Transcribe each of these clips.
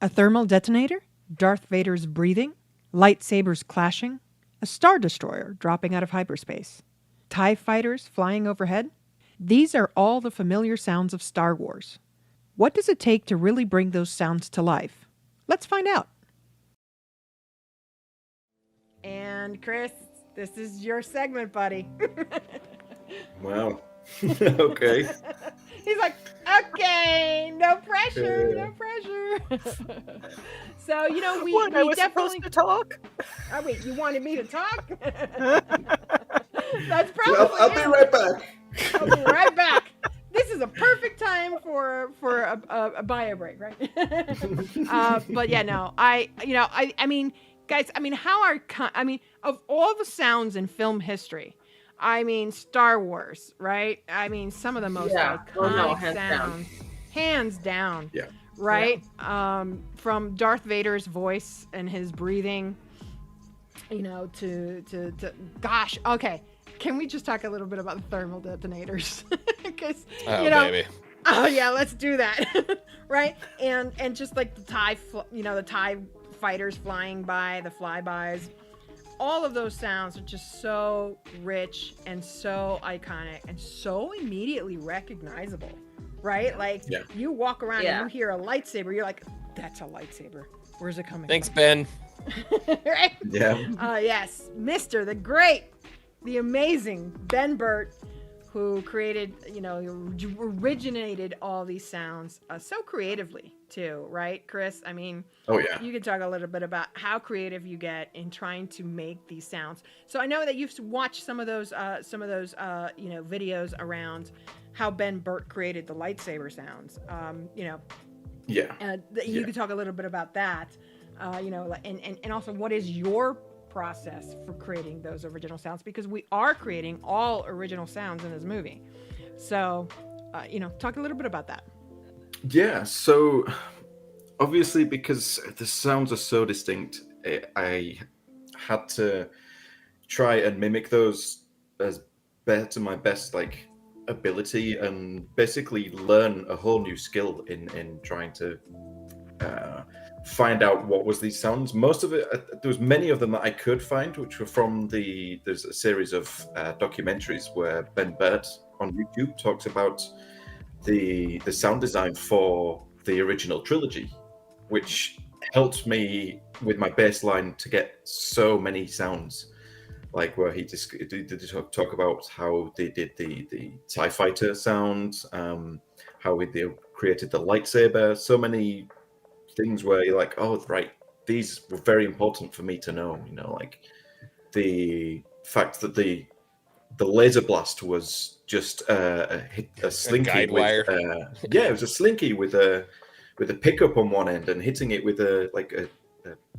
A thermal detonator, Darth Vader's breathing, lightsabers clashing, a star destroyer dropping out of hyperspace, TIE fighters flying overhead. These are all the familiar sounds of Star Wars. What does it take to really bring those sounds to life? Let's find out. And Chris, this is your segment, buddy. Wow. Okay. He's like, okay, no pressure, no pressure. So, you know, we I was definitely supposed to talk. Oh, wait, you wanted me to talk? That's probably I'll be right back. I'll be right back. This is a perfect time for a bio break, right? But yeah, no, I mean, guys, I mean, of all the sounds in film history, I mean, Star Wars, right? I mean, some of the most iconic sounds, hands down. Yeah. Right? Yeah. From Darth Vader's voice and his breathing, you know, to gosh, okay. Can we just talk a little bit about the thermal detonators? Because baby. Oh yeah, let's do that. Right? And just like the TIE fighters flying by, the flybys. All of those sounds are just so rich and so iconic and so immediately recognizable, right? Like you walk around and you hear a lightsaber, you're like, that's a lightsaber. Where's it coming Thanks, from? Ben. Right? Yeah. Yes, Mr. the great, the amazing Ben Burtt, who created, originated all these sounds so creatively too, right, Chris? I mean, you could talk a little bit about how creative you get in trying to make these sounds. So I know that you've watched some of those videos around how Ben Burtt created the lightsaber sounds. You could talk a little bit about that, and also what is your process for creating those original sounds, because we are creating all original sounds in this movie. So, talk a little bit about that. Yeah, so obviously because the sounds are so distinct, I had to try and mimic those as to my best ability, and basically learn a whole new skill in trying to find out what was these sounds. Most of it, there was many of them that I could find, which were from there's a series of documentaries where Ben Burtt on YouTube talks about the sound design for the original trilogy, which helped me with my baseline to get so many sounds, like where he just did talk about how they did the TIE fighter sound, how they created the lightsaber, so many things where you're like, oh right, these were very important for me to know, like the fact that the laser blast was just a slinky guide wire. It was a slinky with a pickup on one end and hitting it with a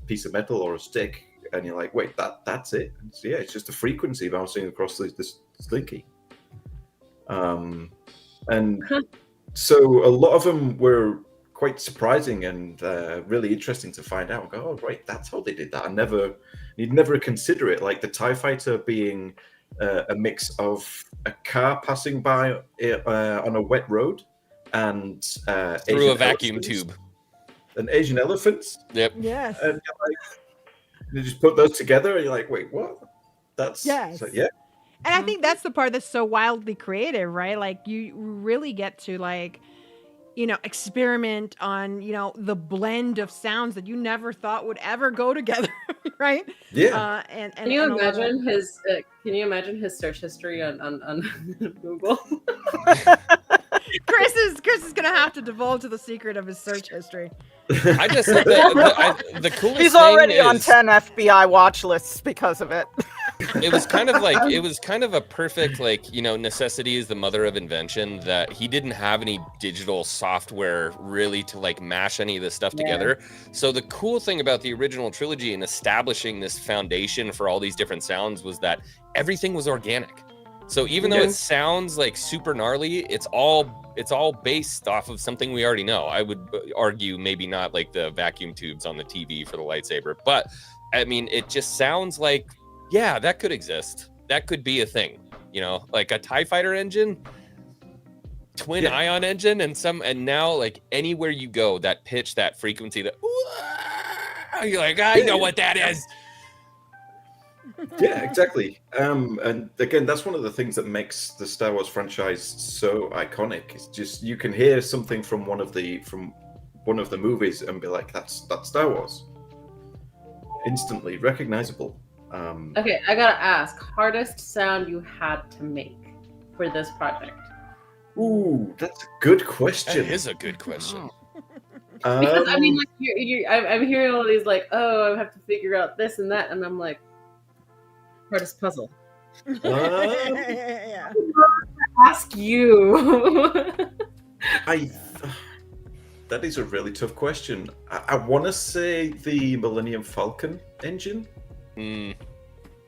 piece of metal or a stick, and you're like, wait, that's it? It's just a frequency bouncing across this slinky. And so a lot of them were quite surprising and really interesting to find out. Go, oh right, that's how they did that. You'd never consider it, like the TIE fighter being a mix of a car passing by on a wet road and through Asian a vacuum elephants. tube. An Asian elephants. Yep. Yes. And you just put those together and you're like, wait, what? That's yes. Yeah. And I think that's the part that's so wildly creative, right? Like you really get to experiment on, the blend of sounds that you never thought would ever go together, right? Yeah. Can you imagine his? Can you imagine his search history on Google? Chris is gonna have to divulge the secret of his search history. I just the coolest. He's already thing on is, 10 FBI watch lists because of it. It was kind of a perfect necessity is the mother of invention, that he didn't have any digital software really to mash any of this stuff together. So the cool thing about the original trilogy and establishing this foundation for all these different sounds was that everything was organic. So even though it sounds super gnarly, it's all based off of something we already know. I would argue maybe not like the vacuum tubes on the TV for the lightsaber, but I mean, it just sounds like, yeah, that could exist. That could be a thing, like a TIE fighter engine. twin ion engine and now like anywhere you go, that pitch, that frequency, that you're like, I know what that is. Yeah, exactly. And again, that's one of the things that makes the Star Wars franchise so iconic. It's just you can hear something from one of the movies and be like, that's Star Wars. Instantly recognizable. Okay, I gotta ask, hardest sound you had to make for this project? Ooh, that's a good question. That is a good question. Because I mean, like, I'm hearing all these like, oh, I have to figure out this and that, and I'm like, hardest puzzle. Yeah. Ask you. That is a really tough question. I want to say the Millennium Falcon engine.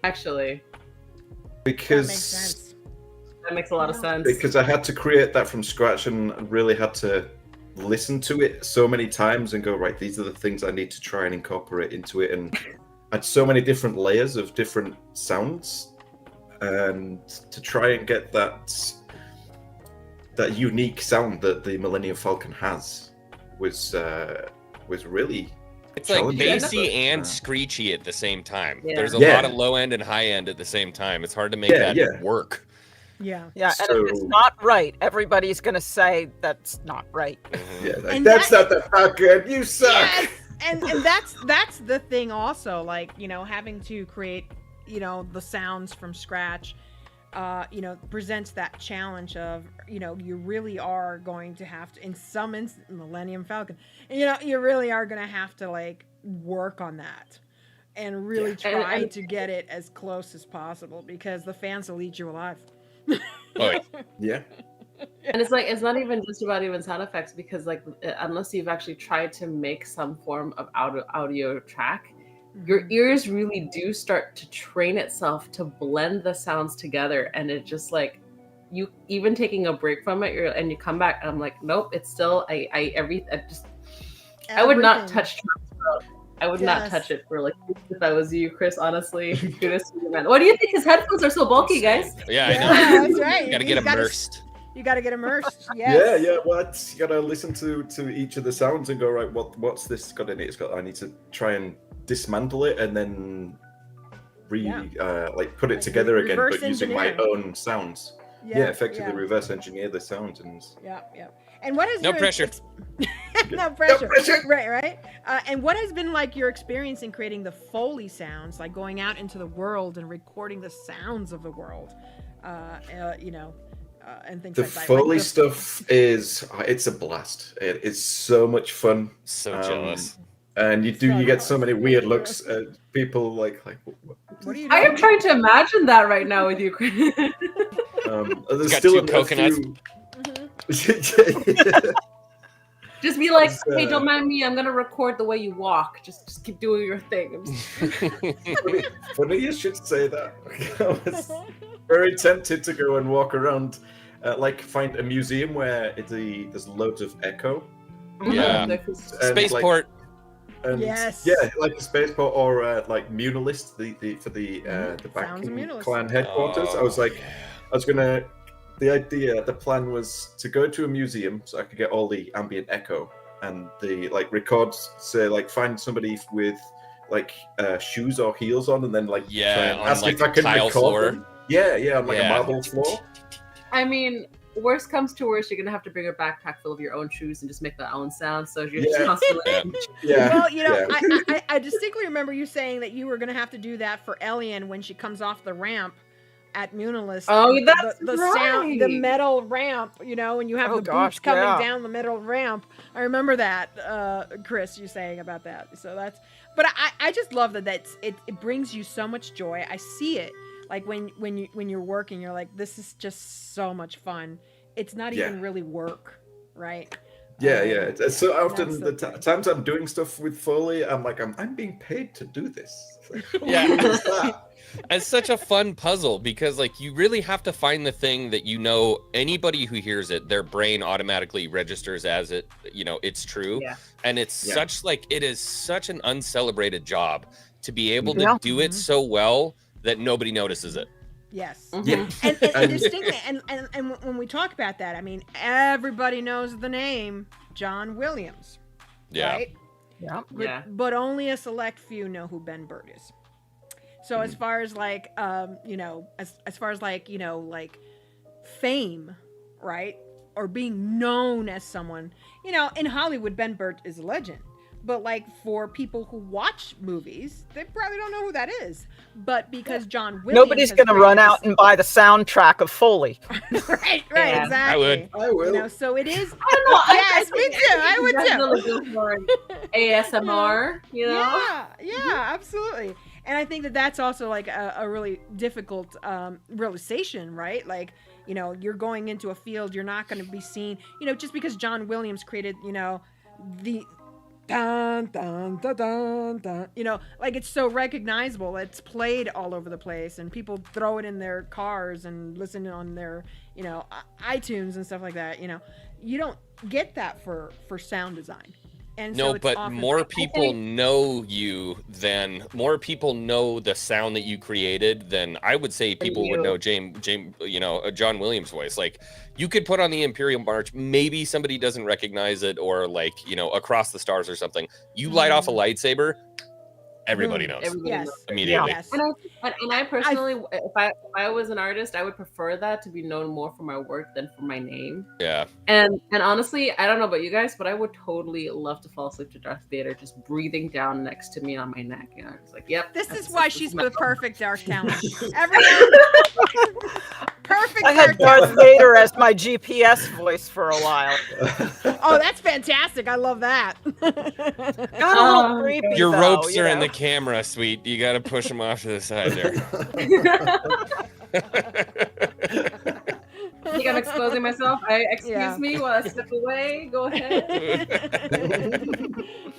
Actually, Because That makes sense. that makes a lot of sense. because I had to create that from scratch and really had to listen to it so many times and go, right, these are the things I need to try and incorporate into it. And I had so many different layers of different sounds, and to try and get that unique sound that the Millennium Falcon has was really It's like challenging. bassy and screechy at the same time. Yeah. There's a Yeah. lot of low end and high end at the same time. It's hard to make Yeah, that yeah. work. Yeah. Yeah, and if it's So- not right, everybody's gonna say that's not right. Yeah, like, And that's that- not the Falcon. You suck. Yes! And that's the thing also, like, you know, having to create, you know, the sounds from scratch, you know, presents that challenge of, you know, you really are going to have to, in some Millennium Falcon, you know, you really are going to have to like work on that and really Yeah. try And- to get it as close as possible, because the fans will eat you alive. Oh, yeah. Yeah. And it's like, it's not even just about even sound effects, because like, unless you've actually tried to make some form of audio track, your ears really do start to train itself to blend the sounds together. And it just like, you even taking a break from it, and you come back and I'm like, nope, it's still, I would not Everything. touch Trump's throat. I would not Yes. touch it for like, if I was you, Chris, honestly. Kudos to you, man. What do you think? His headphones are so bulky, guys. Yeah, I know. Yeah, that's right. You gotta You get gotta- immersed. You got to get immersed. Yes. Yeah. What you gotta listen to each of the sounds and go, right, what's this got in it? I need to try and dismantle it and then like put it Like together again, reverse but using my engineer. own sounds. Yeah, effectively reverse engineer the sounds and Yeah. And what is No your pressure. no pressure. pressure. Right. And what has been like your experience in creating the Foley sounds, like going out into the world and recording the sounds of the world, you know, and things the like that. Foley Like the- stuff it's a blast. It is so much fun. So jealous. And you get so many weird looks at people like What are you doing? I am trying to imagine that right now with you, Chris. there's Got still two a coconuts. few- Mhm. Just be like, It's, hey, don't mind me. I'm gonna record the way you walk. Just keep doing your thing. Funny you should say that. I was very tempted to go and walk around, like find a museum where there's loads of echo. Yeah. And, Spaceport. And Yes. yeah, like the spaceport or like Munilist, for the Sounds of Backing Munilist. clan headquarters. Oh, I was like, the plan was to go to a museum so I could get all the ambient echo and the like records. Say like find somebody with like shoes or heels on, and then like try and on ask like if I can tile record floor. them. Yeah, on like Yeah. a marble floor. I mean, worst comes to worst, you're gonna have to bring a backpack full of your own shoes and just make that own sound. So you're just Yeah. constantly. Yeah. Well, you know, yeah. I distinctly remember you saying that you were going to have to do that for Elian when she comes off the ramp at Munilist. Oh, The- that's the sound, the right. metal ramp, you know, and you have Oh, the gosh, boots coming yeah. down the metal ramp. I remember that, Chris, you saying about that. So that's, but I just love that it brings you so much joy. I see it like when you're working, you're like, this is just so much fun. It's not even really work, right? Yeah. It's so often that's the so good. times I'm doing stuff with Foley, I'm like, I'm being paid to do this. It's like, Yeah. what is that? It's such a fun puzzle because like you really have to find the thing that, you know, anybody who hears it, their brain automatically registers as it, you know, it's true. Yeah. And it's Yeah. such like, it is such an uncelebrated job to be able to Yeah. do it so well that nobody notices it. Yes. Yeah. And distinctly, and when we talk about that, I mean, everybody knows the name John Williams, Yeah. right? Yeah. But only a select few know who Ben Burtt is. So as far as like, you know, as far as like, you know, like fame, right? Or being known as someone, you know, in Hollywood, Ben Burtt is a legend. But like for people who watch movies, they probably don't know who that is. But because John Williams, Nobody's going to run out and buy the soundtrack of Foley. right, Yeah. exactly. I would. I will. You know, so it is. I don't know. Yes, me too. I would too. Definitely go for ASMR, you know? Yeah, absolutely. And I think that that's also like a really difficult realization, right? Like, you know, you're going into a field, you're not going to be seen, you know, just because John Williams created, you know, the dun dun dun dun dun, you know, like it's so recognizable. It's played all over the place, and people throw it in their cars and listen on their, you know, iTunes and stuff like that. You know, you don't get that for sound design. And so No, it's but often, more people know you than more people know the sound that you created than I would say people would know James, you know, John Williams' voice. Like you could put on the Imperial March, maybe somebody doesn't recognize it, or like, you know, Across the Stars or something. You light off a lightsaber, everybody knows yes, immediately. yes. And I personally, if I was an artist, I would prefer that to be known more for my work than for my name. Yeah. And honestly, I don't know about you guys, but I would totally love to fall asleep to Darth Vader just breathing down next to me on my neck. You know, it's like, yep. This is why she's the perfect dark talent. Perfect. I had Darth Vader as my GPS voice for a while. Oh, that's fantastic. I love that. Got a little creepy. Your though, ropes you are in know. the camera, sweet. You got to push them off to the side there. I think I'm exposing myself. Excuse me while I step away. Go ahead.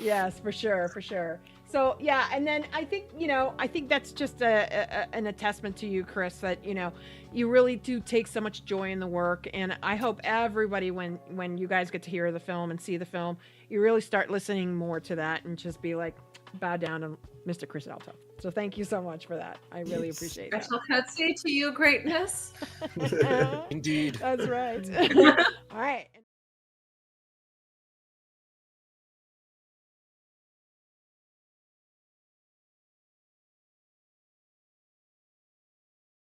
Yes, for sure. So yeah, and then I think, you know, I think that's just an attestament to you, Chris, that, you know, you really do take so much joy in the work. And I hope everybody, when you guys get to hear the film and see the film, you really start listening more to that and just be like, bow down to Mr. Chris Altoft. So thank you so much for that. I really appreciate that. Special curtsy to you, greatness. Indeed. That's right. All right.